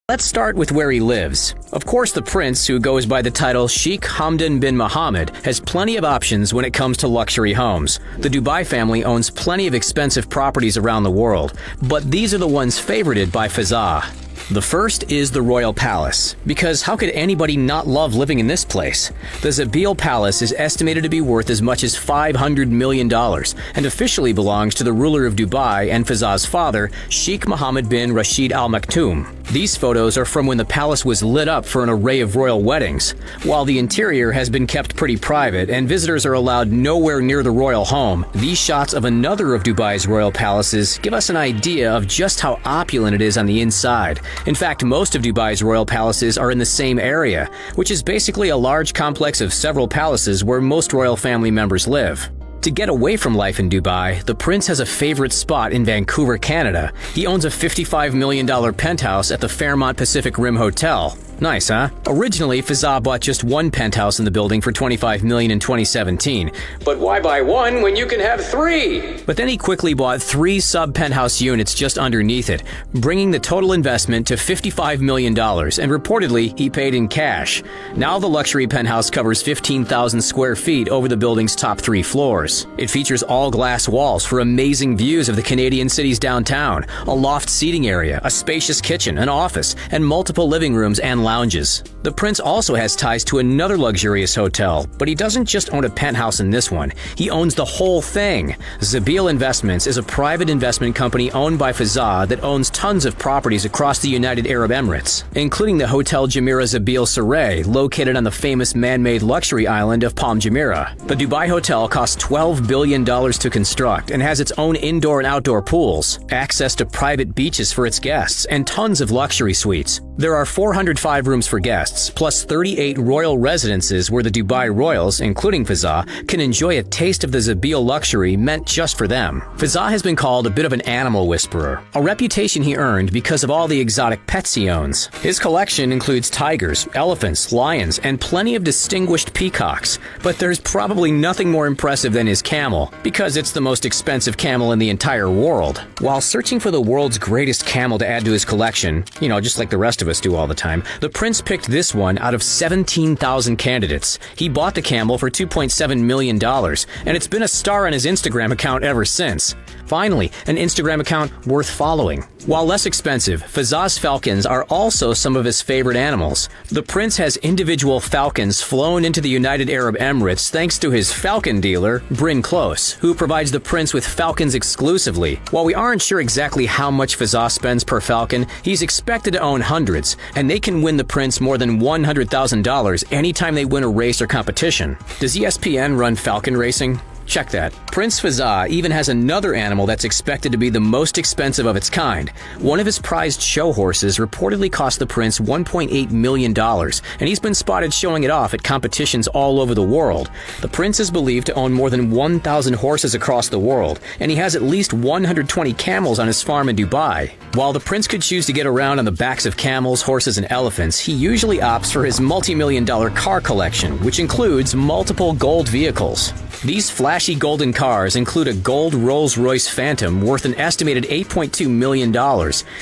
Let's start with where he lives. Of course, the prince, who goes by the title Sheikh Hamdan bin Mohammed, has plenty of options when it comes to luxury homes. The Dubai family owns plenty of expensive properties around the world, but these are the ones favorited by Fazza. The first is the Royal Palace, because how could anybody not love living in this place? The Zabeel Palace is estimated to be worth as much as $500 million and officially belongs to the ruler of Dubai and Fazza's father, Sheikh Mohammed bin Rashid Al Maktoum. These photos are from when the palace was lit up for an array of royal weddings. While the interior has been kept pretty private and visitors are allowed nowhere near the royal home, these shots of another of Dubai's royal palaces give us an idea of just how opulent it is on the inside. In fact, most of Dubai's royal palaces are in the same area, which is basically a large complex of several palaces where most royal family members live. To get away from life in Dubai, the prince has a favorite spot in Vancouver, Canada. He owns a $55 million penthouse at the Fairmont Pacific Rim Hotel. Nice, huh? Originally, Fazza bought just one penthouse in the building for $25 million in 2017. But why buy one when you can have three? But then he quickly bought 3 sub-penthouse units just underneath it, bringing the total investment to $55 million, and reportedly, he paid in cash. Now the luxury penthouse covers 15,000 square feet over the building's top 3 floors. It features all-glass walls for amazing views of the Canadian city's downtown, a loft seating area, a spacious kitchen, an office, and multiple living rooms and lounges. The prince also has ties to another luxurious hotel, but he doesn't just own a penthouse in this one. He owns the whole thing. Zabeel Investments is a private investment company owned by Fazza that owns tons of properties across the United Arab Emirates, including the Hotel Jumeirah Zabeel Saray, located on the famous man-made luxury island of Palm Jumeirah. The Dubai hotel costs $12 billion to construct and has its own indoor and outdoor pools, access to private beaches for its guests, and tons of luxury suites. There are 405 rooms for guests, plus 38 royal residences where the Dubai royals, including Fazza, can enjoy a taste of the Zabeel luxury meant just for them. Fazza has been called a bit of an animal whisperer, a reputation he earned because of all the exotic pets he owns. His collection includes tigers, elephants, lions, and plenty of distinguished peacocks, but there's probably nothing more impressive than his camel, because it's the most expensive camel in the entire world. While searching for the world's greatest camel to add to his collection, just like the rest of us do all the time, the prince picked this one out of 17,000 candidates. He bought the camel for $2.7 million, and it's been a star on his Instagram account ever since. Finally, an Instagram account worth following. While less expensive, Fazza's falcons are also some of his favorite animals. The prince has individual falcons flown into the United Arab Emirates thanks to his falcon dealer, Bryn Close, who provides the prince with falcons exclusively. While we aren't sure exactly how much Fazza spends per falcon, he's expected to own hundreds, and they can win the prince more than $100,000 anytime they win a race or competition. Does ESPN run falcon racing? Check that. Prince Fazza even has another animal that's expected to be the most expensive of its kind. One of his prized show horses reportedly cost the prince $1.8 million, and he's been spotted showing it off at competitions all over the world. The prince is believed to own more than 1,000 horses across the world, and he has at least 120 camels on his farm in Dubai. While the prince could choose to get around on the backs of camels, horses, and elephants, he usually opts for his multi-million-dollar car collection, which includes multiple gold vehicles. These flashy golden cars include a gold Rolls-Royce Phantom worth an estimated $8.2 million.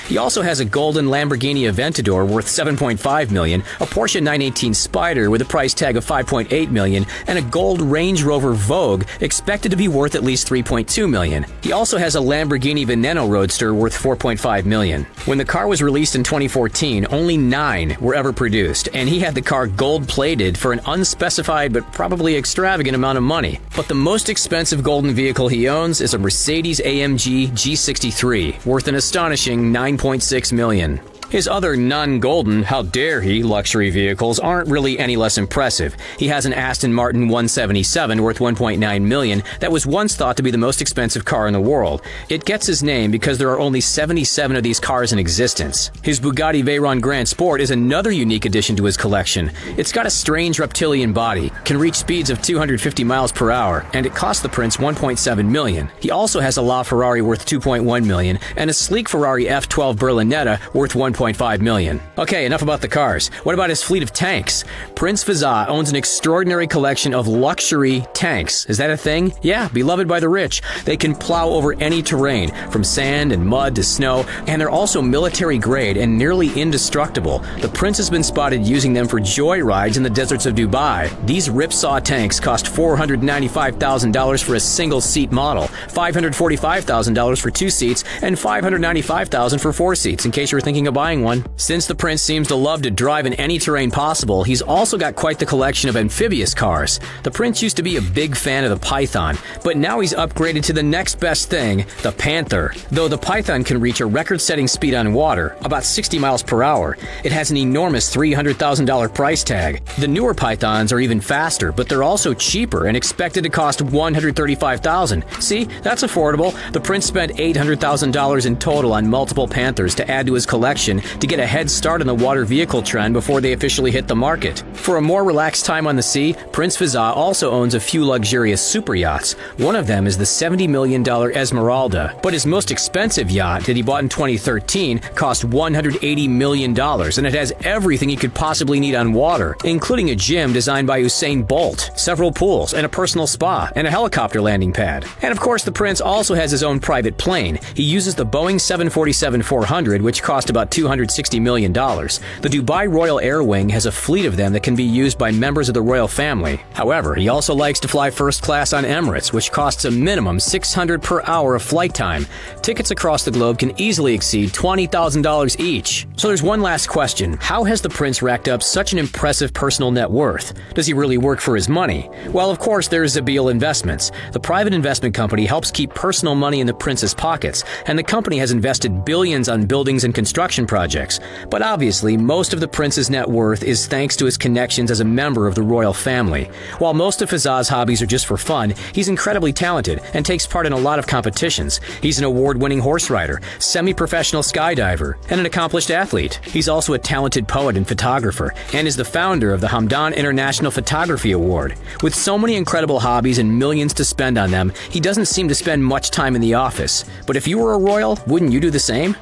He also has a golden Lamborghini Aventador worth $7.5 million, a Porsche 918 Spyder with a price tag of $5.8 million, and a gold Range Rover Vogue expected to be worth at least $3.2 million. He also has a Lamborghini Veneno Roadster worth $4.5 million. When the car was released in 2014, only 9 were ever produced, and he had the car gold-plated for an unspecified but probably extravagant amount of money. But the most expensive golden vehicle he owns is a Mercedes-AMG G63, worth an astonishing $9.6 million. His other non-golden, how dare he, luxury vehicles aren't really any less impressive. He has an Aston Martin 177 worth $1.9 million that was once thought to be the most expensive car in the world. It gets his name because there are only 77 of these cars in existence. His Bugatti Veyron Grand Sport is another unique addition to his collection. It's got a strange reptilian body, can reach speeds of 250 miles per hour, and it cost the prince $1.7 million. He also has a LaFerrari worth $2.1 million and a sleek Ferrari F12 Berlinetta worth $1.9 $1.5 million. Okay, enough about the cars. What about his fleet of tanks? Prince Fazza owns an extraordinary collection of luxury tanks. Is that a thing? Yeah, beloved by the rich. They can plow over any terrain, from sand and mud to snow, and they're also military grade and nearly indestructible. The prince has been spotted using them for joyrides in the deserts of Dubai. These ripsaw tanks cost $495,000 for a single-seat model, $545,000 for 2 seats, and $595,000 for 4 seats, in case you were thinking of buying one. Since the prince seems to love to drive in any terrain possible, he's also got quite the collection of amphibious cars. The prince used to be a big fan of the Python, but now he's upgraded to the next best thing, the Panther. Though the Python can reach a record-setting speed on water, about 60 miles per hour, it has an enormous $300,000 price tag. The newer Pythons are even faster, but they're also cheaper and expected to cost $135,000. See, that's affordable. The prince spent $800,000 in total on multiple Panthers to add to his collection to get a head start on the water vehicle trend before they officially hit the market. For a more relaxed time on the sea, Prince Fazza also owns a few luxurious super yachts. One of them is the $70 million Esmeralda, but his most expensive yacht that he bought in 2013 cost $180 million, and it has everything he could possibly need on water, including a gym designed by Usain Bolt, several pools, and a personal spa, and a helicopter landing pad. And of course, the prince also has his own private plane. He uses the Boeing 747-400, which cost about $260 million. The Dubai Royal Air Wing has a fleet of them that can be used by members of the royal family. However, he also likes to fly first class on Emirates, which costs a minimum $600 per hour of flight time. Tickets across the globe can easily exceed $20,000 each. So there's one last question. How has the prince racked up such an impressive personal net worth? Does he really work for his money? Well, of course, there's Zabeel Investments. The private investment company helps keep personal money in the prince's pockets, and the company has invested billions on buildings and construction projects. But obviously, most of the prince's net worth is thanks to his connections as a member of the royal family. While most of Fazza's hobbies are just for fun, he's incredibly talented and takes part in a lot of competitions. He's an award-winning horse rider, semi-professional skydiver, and an accomplished athlete. He's also a talented poet and photographer, and is the founder of the Hamdan International Photography Award. With so many incredible hobbies and millions to spend on them, he doesn't seem to spend much time in the office. But if you were a royal, wouldn't you do the same?